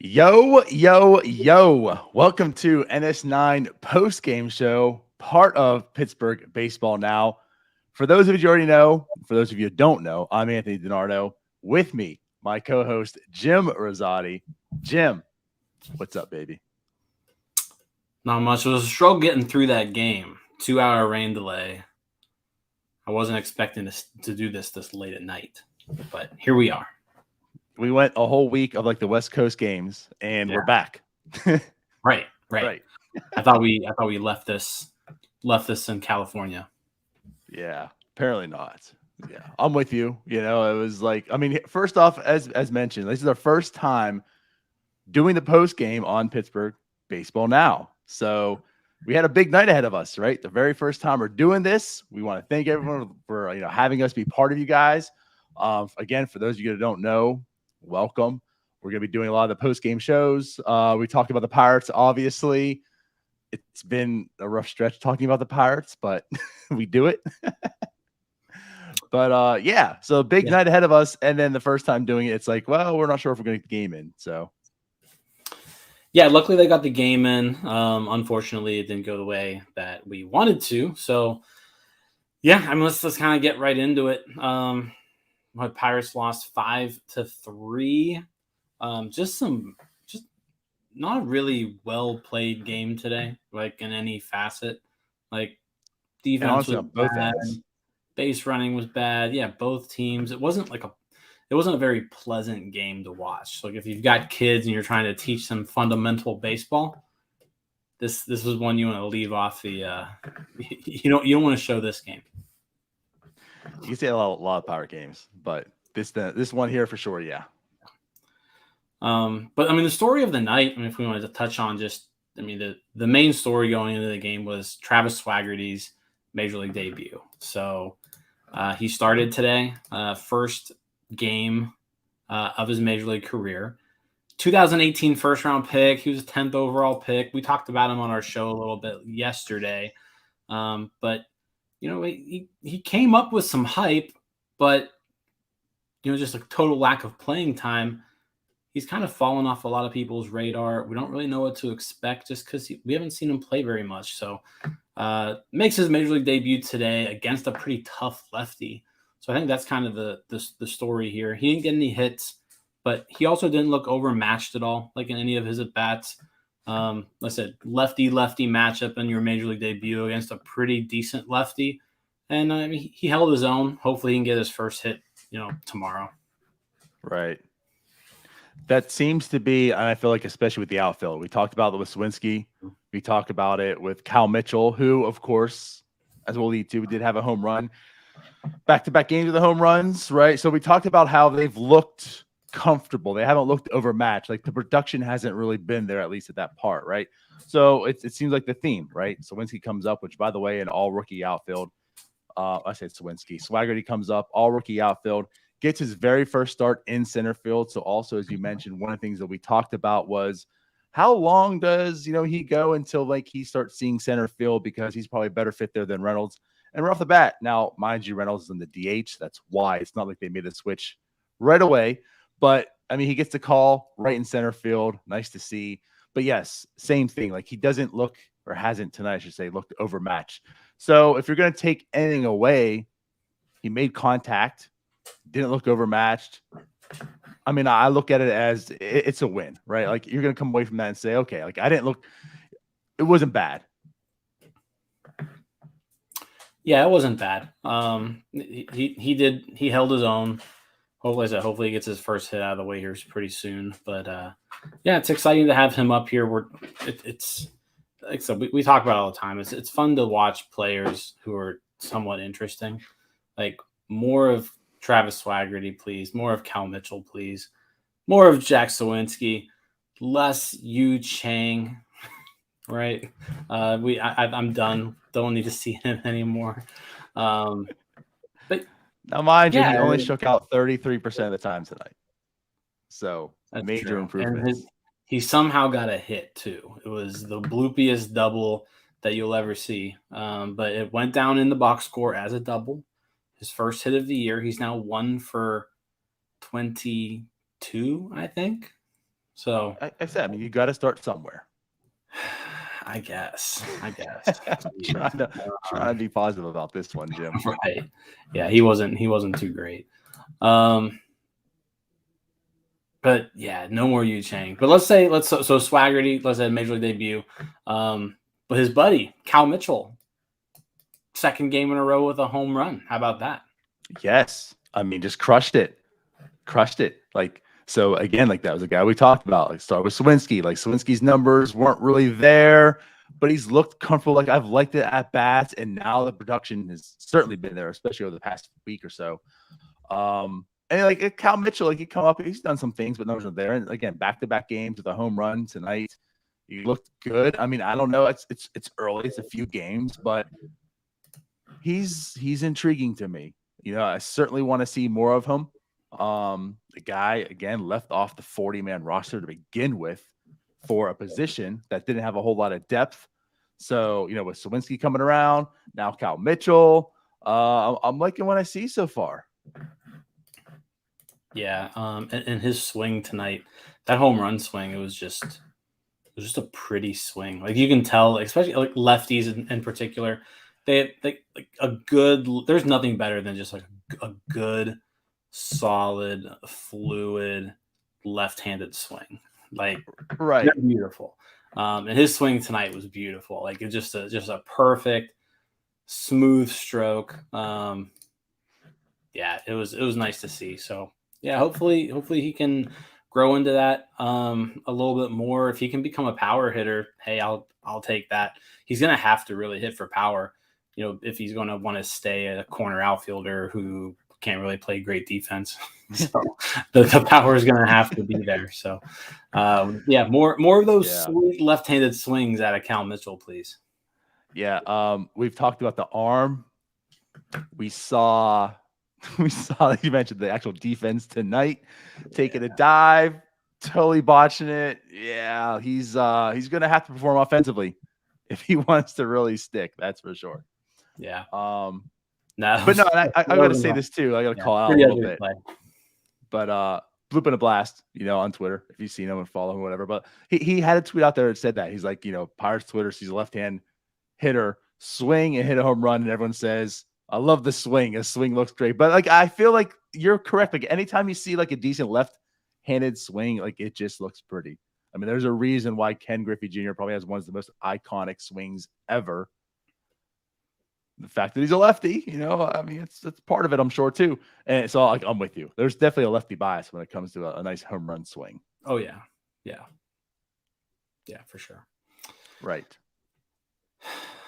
Yo, yo, yo. Welcome to NS9 Postgame Show, part of Pittsburgh Baseball Now. For those of you who already know, for those of you who don't know, I'm Anthony DiNardo. With me, my co-host, Jim Rosati. Jim, what's up, baby? Not much. It was a struggle getting through that game. 2-hour rain delay. I wasn't expecting to do this late at night, but here we are. We went a whole week of like the West Coast games, and we're back. Right. I thought we left this in California. Yeah, apparently not. Yeah, I'm with you. You know, it was like, I mean, first off, as mentioned, this is our first time doing the post game on Pittsburgh Baseball Now. So we had a big night ahead of us, right? The very first time we're doing this. We want to thank everyone for having us be part of you guys. Again, for those of you that don't know, welcome. We're going to be doing a lot of the post game shows. We talked about the Pirates, obviously. It's been a rough stretch talking about the Pirates, but we do it. But yeah, so big night ahead of us. And then the first time doing it, it's like, well, we're not sure if we're going to get the game in. So yeah, luckily they got the game in. Unfortunately, it didn't go the way that we wanted to. So yeah, I mean, let's kind of get right into it. My Pirates lost 5-3. Just not a really well played game today, like in any facet. Like defense was bad, base running was bad. Yeah, both teams. It wasn't a very pleasant game to watch. So like if you've got kids and you're trying to teach them fundamental baseball, this was one you want to leave off the. You don't want to show this game. You can say a lot of Pirate games, but this one here for sure, yeah. But I mean, the story of the night, I mean, if we wanted to touch on the main story going into the game was Travis Swaggerty's Major League debut. So he started today, first game of his Major League career. 2018 first round pick. He was a 10th overall pick. We talked about him on our show a little bit yesterday. But he came up with some hype, but just a total lack of playing time. He's kind of fallen off a lot of people's radar. We don't really know what to expect just because we haven't seen him play very much. So makes his Major League debut today against a pretty tough lefty. So I think that's kind of the story here. He didn't get any hits, but he also didn't look overmatched at all, like in any of his at-bats. Like I said, lefty-lefty matchup in your Major League debut against a pretty decent lefty. And I mean, he held his own. Hopefully he can get his first hit, tomorrow. Right. That seems to be, and I feel like especially with the outfield, we talked about it with Swinski. We talked about it with Cal Mitchell, who, of course, as we'll lead to, we did have a home run. Back-to-back games of the home runs, right? So we talked about how they've looked comfortable. They haven't looked overmatched. Like the production hasn't really been there, at least at that part, right? So it seems like the theme, right? Swinski comes up, which, by the way, an all-rookie outfield. I said Swinski. Swaggerty comes up, all-rookie outfield. Gets his very first start in center field. So also, as you mentioned, one of the things that we talked about was how long does, he go until like he starts seeing center field because he's probably a better fit there than Reynolds. And right off the bat, now, mind you, Reynolds is in the DH. That's why it's not like they made a switch right away. But I mean, he gets the call right in center field. Nice to see. But yes, same thing. Like he doesn't look, or hasn't tonight, I should say, looked overmatched. So if you're going to take anything away, he made contact. Didn't look overmatched. I mean, I look at it as it's a win, right? Like you're going to come away from that and say, okay, like it wasn't bad. Yeah, it wasn't bad. He held his own. Hopefully he gets his first hit out of the way here pretty soon. But yeah, it's exciting to have him up here. It's like so we talk about it all the time. It's fun to watch players who are somewhat interesting. Like more of Travis Swaggerty, please. More of Cal Mitchell, please. More of Jack Sawinski. Less Yu Chang, right? I'm done. Don't need to see him anymore. But now, mind you, he only struck out 33% of the time tonight. So major improvements. And he somehow got a hit too. It was the bloopiest double that you'll ever see. But it went down in the box score as a double. His first hit of the year. He's now 1 for 22, I think. So I said, I mean, you got to start somewhere. I guess. trying to be positive about this one, Jim. Right. Yeah, he wasn't too great. But yeah, no more Yu Chang. But so Swaggerty, let's say major league debut. But his buddy, Cal Mitchell, second game in a row with a home run. How about that? Yes. I mean, just crushed it. Like, so again, like that was a guy we talked about. Like, start with Swinsky. Like, Swinsky's numbers weren't really there, but he's looked comfortable. Like, I've liked it at bats, and now the production has certainly been there, especially over the past week or so. And like Cal Mitchell, like he come up, he's done some things, but numbers are there. And again, back-to-back games with a home run tonight. He looked good. I mean, I don't know. It's early. It's a few games, but he's intriguing to me. I certainly want to see more of him. The guy, again, left off the 40-man roster to begin with for a position that didn't have a whole lot of depth. So, with Sawinski coming around, now Cal Mitchell, I'm liking what I see so far. Yeah, and his swing tonight, that home run swing, it was just a pretty swing. Like you can tell, especially like lefties in particular, they like a good. There's nothing better than just like a good, solid, fluid left-handed swing. Like right, they're beautiful. And his swing tonight was beautiful. Like it's just a perfect, smooth stroke. Yeah, it was nice to see. So yeah, hopefully he can grow into that a little bit more. If he can become a power hitter, hey, I'll take that. He's gonna have to really hit for power, if he's gonna want to stay a corner outfielder who can't really play great defense. So the power is gonna have to be there. So yeah, more of those sweet left-handed swings out of Cal Mitchell, please. Yeah, we've talked about the arm. We saw you mentioned the actual defense tonight taking a dive, totally botching it. Yeah, he's gonna have to perform offensively if he wants to really stick. That's for sure. Yeah. I got to say this too. I got to call out a little bit. But Bloop and a Blast, on Twitter, if you've seen him and follow him, whatever. But he had a tweet out there that said that he's like, Pirates Twitter sees a left-hand hitter swing and hit a home run, and everyone says, I love the swing. His swing looks great. But like, I feel like you're correct. Like anytime you see like a decent left-handed swing, like it just looks pretty. I mean, there's a reason why Ken Griffey Jr. probably has one of the most iconic swings ever. The fact that he's a lefty, I mean, it's part of it, I'm sure too. And so I'm with you. There's definitely a lefty bias when it comes to a nice home run swing. Oh yeah. For sure. Right.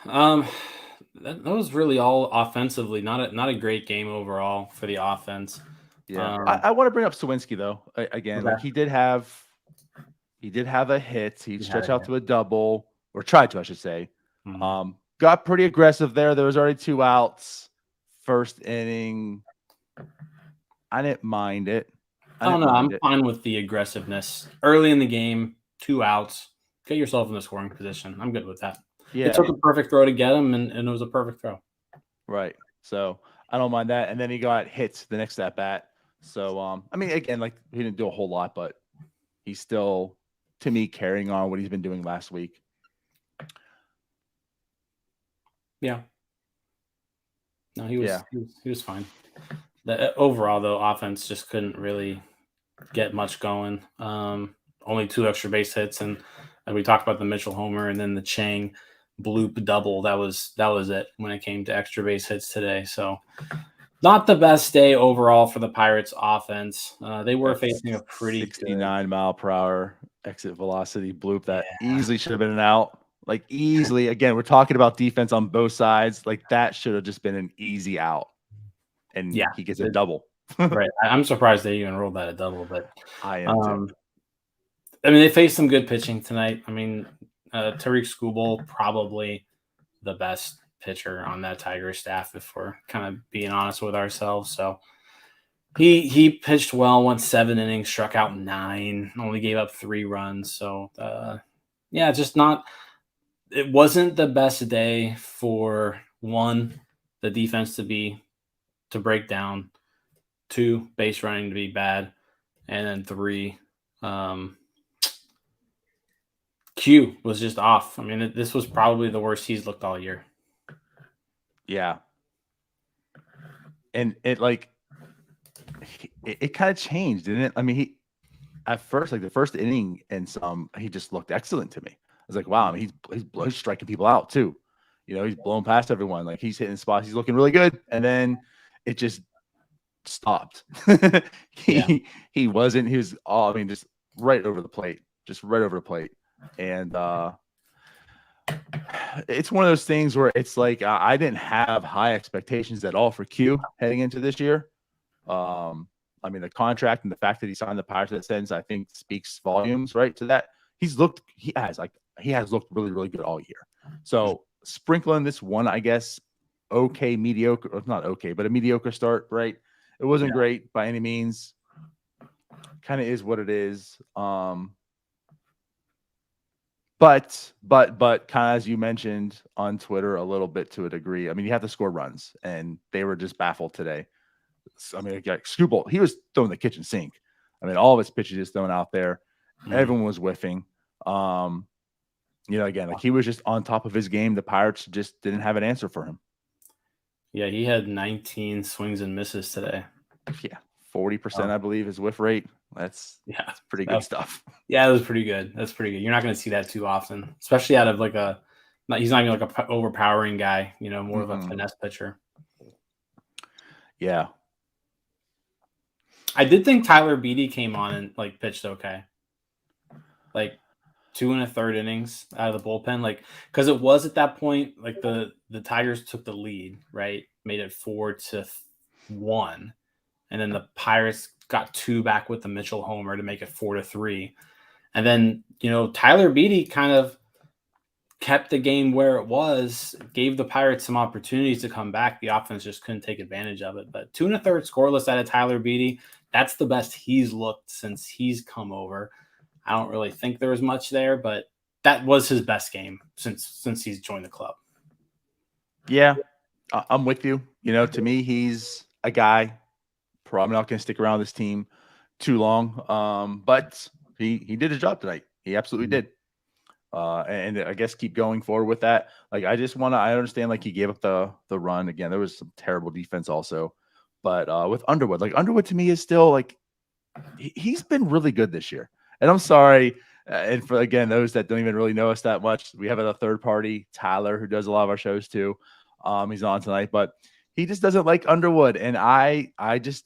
That was really all offensively. Not a great game overall for the offense. Yeah, I want to bring up Sawinski though. Again, like he did have a hit. He stretched out to a double, or tried to, I should say. Mm-hmm. Got pretty aggressive there. There was already 2 outs. First inning, I didn't mind it. I'm fine with the aggressiveness early in the game. 2 outs. Get yourself in the scoring position. I'm good with that. Yeah, it took a perfect throw to get him, and it was a perfect throw. Right. So I don't mind that. And then he got hits the next at bat. So I mean, again, like he didn't do a whole lot, but he's still, to me, carrying on what he's been doing last week. Yeah. No, he was fine. Overall, though, offense just couldn't really get much going. Only 2 extra base hits, and we talked about the Mitchell homer and then the Chang bloop double. That was it when it came to extra base hits today. So not the best day overall for the Pirates offense. They were facing a pretty 69 mile per hour exit velocity bloop that easily should have been an out. Like easily, again, we're talking about defense on both sides. Like that should have just been an easy out. And he gets a double. Right. I'm surprised they even rolled that a double, but I am too. I mean, they faced some good pitching tonight. I mean, Tariq Skubal, probably the best pitcher on that Tiger staff, if we're kind of being honest with ourselves. So he pitched well, went 7 innings, struck out 9, only gave up 3 runs. So just not. It wasn't the best day for 1, the defense to break down, 2, base running to be bad, and then 3, Q was just off. I mean, this was probably the worst he's looked all year. Yeah. And it kind of changed, didn't it? I mean, he at first, like the first inning and some, he just looked excellent to me. I was like, wow, I mean, he's striking people out too. He's blowing past everyone. Like he's hitting spots. He's looking really good. And then it just stopped. He wasn't. He was all. I mean, just right over the plate. Just right over the plate. And it's one of those things where it's like I didn't have high expectations at all for Q heading into this year. I mean, the contract and the fact that he signed the Pirates in that sense, I think speaks volumes, right? To that. He has looked really, really good all year. So sprinkling this one, I guess, okay, mediocre, or not okay, but a mediocre start, right? It wasn't great by any means. Kind of is what it is. But kind of as you mentioned on Twitter a little bit to a degree, I mean, you have to score runs, and they were just baffled today. I mean, like Scooball, he was throwing the kitchen sink. I mean, all of his pitches just thrown out there. Everyone was whiffing. Again, like he was just on top of his game. The Pirates just didn't have an answer for him. Yeah, he had 19 swings and misses today. Yeah, 40%, I believe, his whiff rate. That's pretty good stuff. Yeah, it was pretty good. That's pretty good. You're not going to see that too often, especially out of like he's not even like a overpowering guy, more of a finesse pitcher. Yeah. I did think Tyler Beatty came on and like pitched okay. Like 2 1/3 innings out of the bullpen, like because it was at that point like the Tigers took the lead, right? Made it 4-1, and then the Pirates got 2 back with the Mitchell homer to make it 4-3, and then Tyler Beatty kind of kept the game where it was, gave the Pirates some opportunities to come back. The offense just couldn't take advantage of it. But 2 1/3 scoreless out of Tyler Beatty, that's the best he's looked since he's come over. I don't really think there was much there, but that was his best game since he's joined the club. Yeah, I'm with you. To me, he's a guy probably not going to stick around this team too long. But he did his job tonight. He absolutely did. And I guess keep going forward with that. Like I understand like he gave up the run again. There was some terrible defense also, but with Underwood, like Underwood to me is still like he's been really good this year. And I'm sorry, and for again those that don't even really know us that much, we have a third party, Tyler, who does a lot of our shows too. He's on tonight, but he just doesn't like Underwood, and I just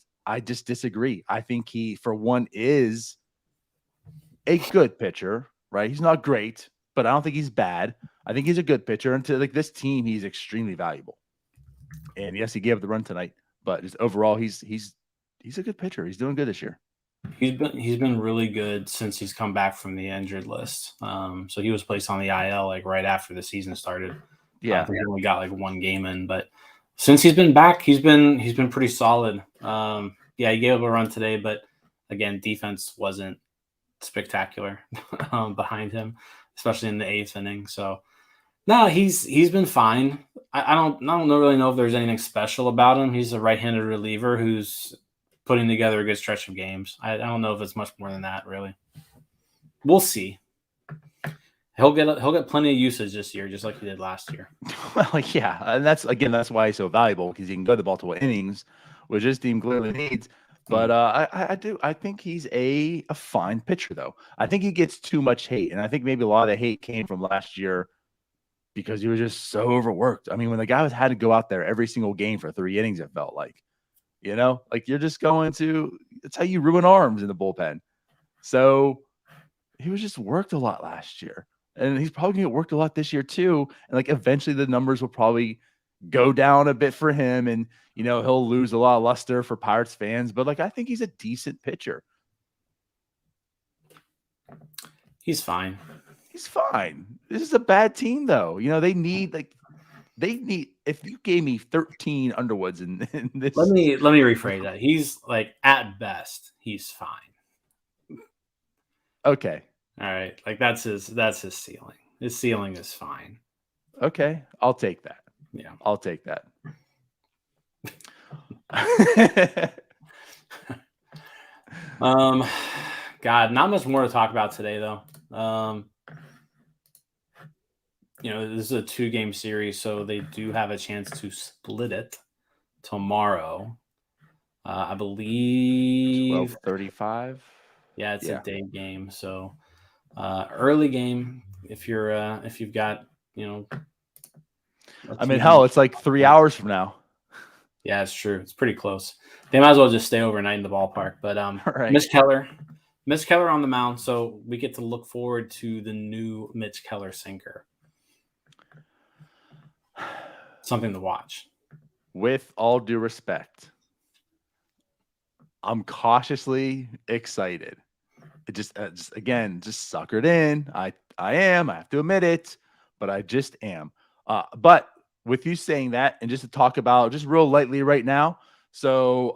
disagree. I think he, for one, is a good pitcher. Right? He's not great, but I don't think he's bad. I think he's a good pitcher, and to like this team, he's extremely valuable. And yes, he gave up the run tonight, but just overall, he's a good pitcher. He's doing good this year. He's been really good since he's come back from the injured list. So he was placed on the IL like right after the season started. Yeah, he only got like 1 game in, but since he's been back, he's been pretty solid. He gave up a run today, but again, defense wasn't spectacular behind him, especially in the 8th inning. So no, he's been fine. I don't really know if there's anything special about him. He's a right-handed reliever who's putting together a good stretch of games. I don't know if it's much more than that, really. We'll see. He'll get plenty of usage this year, just like he did last year. Well, yeah, and that's why he's so valuable, because he can go the multiple innings, which this team clearly needs. But I think he's a fine pitcher, though. I think he gets too much hate, and I think maybe a lot of the hate came from last year because he was just so overworked. I mean, when the guy had to go out there every single game for 3 innings, it felt like, like you're just going to. It's how you ruin arms in the bullpen. So he was just worked a lot last year, and he's probably going to get worked a lot this year too. And like eventually, the numbers will probably go down a bit for him, and he'll lose a lot of luster for Pirates fans, but like I think he's a decent pitcher. He's fine. This is a bad team, though. They need if you gave me 13 Underwoods in this. Let me rephrase that. He's like at best, he's fine. Okay. All right. Like that's his ceiling. His ceiling is fine. Okay. I'll take that. Yeah. I'll take that. God, not much more to talk about today, though. this is a 2-game series, so they do have a chance to split it tomorrow. I believe 12:35. Yeah, it's a day game. So early game if you've got, I mean, hell, it's like 3 hours from now. Yeah, it's true. It's pretty close. They might as well just stay overnight in the ballpark. But Right. Mitch Keller on the mound, so we get to look forward to the new Mitch Keller sinker. Something to watch. With all due respect, I'm cautiously excited. It just suckered in. I have to admit it, but I just am. But with you saying that, and just to talk about just real lightly right now, so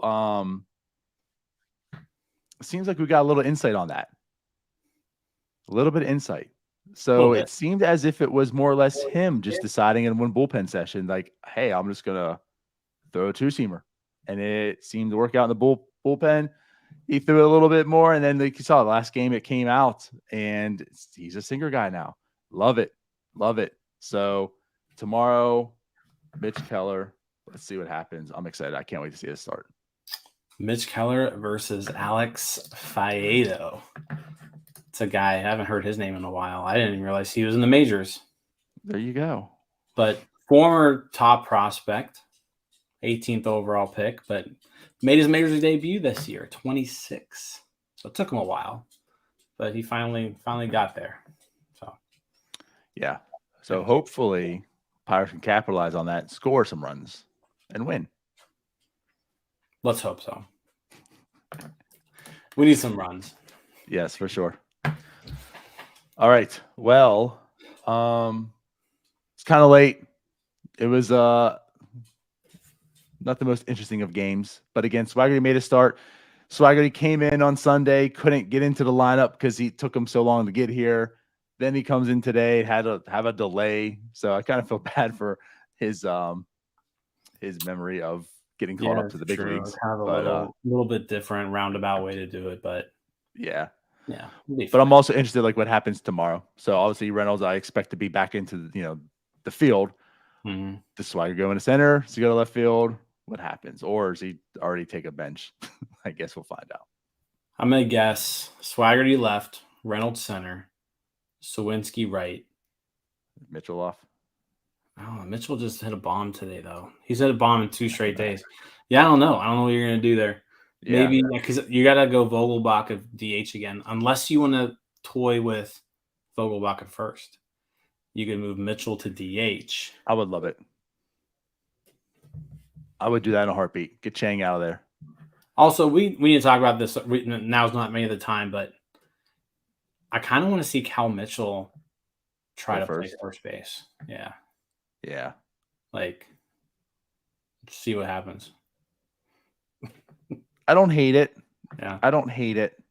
it seems like we got a little insight on that. A little bit of insight. So it seemed as if it was more or less him just deciding in one bullpen session, like, hey, I'm just gonna throw a 2-seamer. And it seemed to work out in the bullpen. He threw it a little bit more, and then like you saw the last game, it came out, and he's a sinker guy now. Love it. So tomorrow, Mitch Keller. Let's see what happens. I'm excited. I can't wait to see this start. Mitch Keller versus Alex Faedo. It's a guy, I haven't heard his name in a while. I didn't even realize he was in the majors. There you go. But former top prospect, 18th overall pick, but made his major league debut this year, 26. So it took him a while, but he finally got there. So yeah. So hopefully Pirates can capitalize on that, score some runs, and win. Let's hope so. We need some runs. Yes, for sure. All right. Well, it's kind of late. It was not the most interesting of games, but again, Swaggerty made a start. Swaggerty came in on Sunday, couldn't get into the lineup because he took him so long to get here. Then he comes in today, had to have a delay. So I kind of feel bad for his memory of getting called up to the big leagues. It's kind of a little bit different roundabout way to do it, but yeah. But I'm also interested like what happens tomorrow. So obviously Reynolds, I expect to be back into the field. Mm-hmm. Does Swagger go into center? Does he go to left field? What happens? Or does he already take a bench? I guess we'll find out. I'm gonna guess Swaggerty left, Reynolds center, Sawinski right, Mitchell off. Oh, Mitchell just hit a bomb today, though. He's hit a bomb in 2 straight days. Yeah, I don't know. I don't know what you're going to do there. Yeah. Maybe because you got to go Vogelbach of DH again, unless you want to toy with Vogelbach at first. You can move Mitchell to DH. I would love it. I would do that in a heartbeat. Get Chang out of there. Also, we need to talk about this. Now's not maybe the time, but I kind of want to see Cal Mitchell try to play first base. Yeah. Yeah. Like, see what happens. I don't hate it. Yeah. I don't hate it.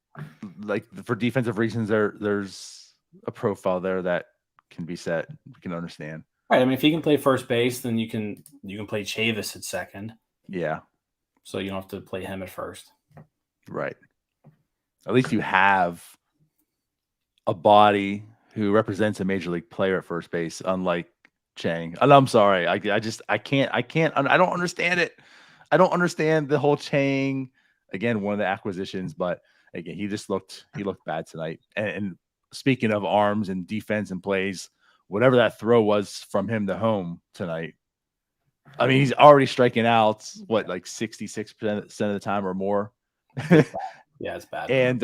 Like, for defensive reasons, there's a profile there that can be set. We can understand. Right. I mean, if he can play first base, then you can play Chavis at second. Yeah. So you don't have to play him at first. Right. At least you have a body who represents a major league player at first base, unlike Chang. And I'm sorry. I can't. I don't understand it. I don't understand the whole Chang. Again, one of the acquisitions, but again, he looked bad tonight. And speaking of arms and defense and plays, whatever that throw was from him to home tonight, I mean, he's already striking out, like 66% of the time or more. Yeah, it's bad. And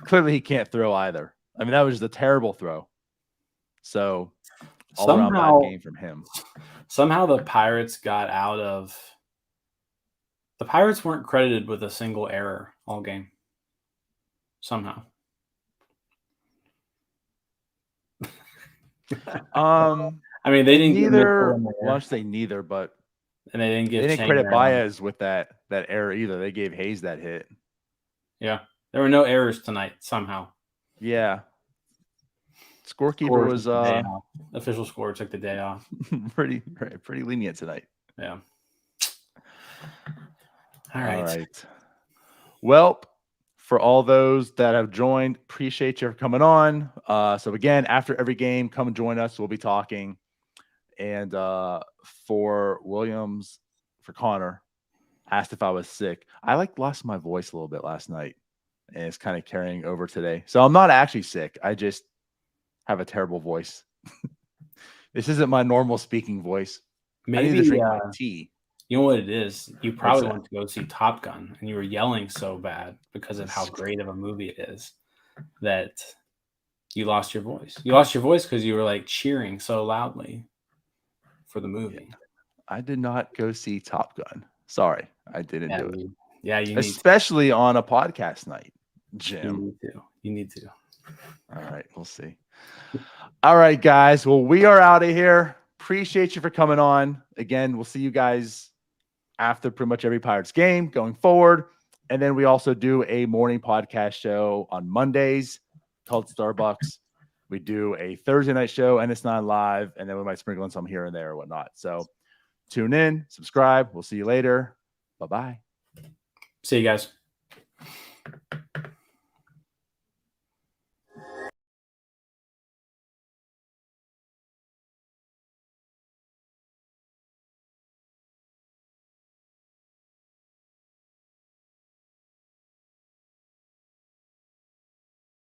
clearly he can't throw either. I mean, that was just a terrible throw. So all around bad game from him. Somehow the Pirates got out of – the Pirates weren't credited with a single error all game. Somehow. I mean, they didn't neither. Well, I should say neither, but and they didn't credit Baez with that error either. They gave Hayes that hit. Yeah, there were no errors tonight somehow. Yeah, scorekeeper was official score took the day off. pretty lenient tonight. Yeah. All right. Well, for all those that have joined, appreciate you for coming on. So again, after every game, come and join us. We'll be talking. And for Williams, for Connor, asked if I was sick. I lost my voice a little bit last night, and it's kind of carrying over today. So I'm not actually sick. I just have a terrible voice. This isn't my normal speaking voice. Maybe I need to drink my tea. You know what it is? You probably went to go see Top Gun, and you were yelling so bad because of how great of a movie it is that you lost your voice. You lost your voice because you were cheering so loudly for the movie. Yeah. I did not go see Top Gun. Sorry, I didn't do it. You especially on a podcast night, Jim. You need to. All right, we'll see. All right, guys. Well, we are out of here. Appreciate you for coming on. Again, we'll see you guys after pretty much every Pirates game going forward. And then we also do a morning podcast show on Mondays called Starbucks. We do a Thursday night show, NS9 Live, and then we might sprinkle in some here and there or whatnot. So tune in, subscribe. We'll see you later. Bye-bye. See you guys.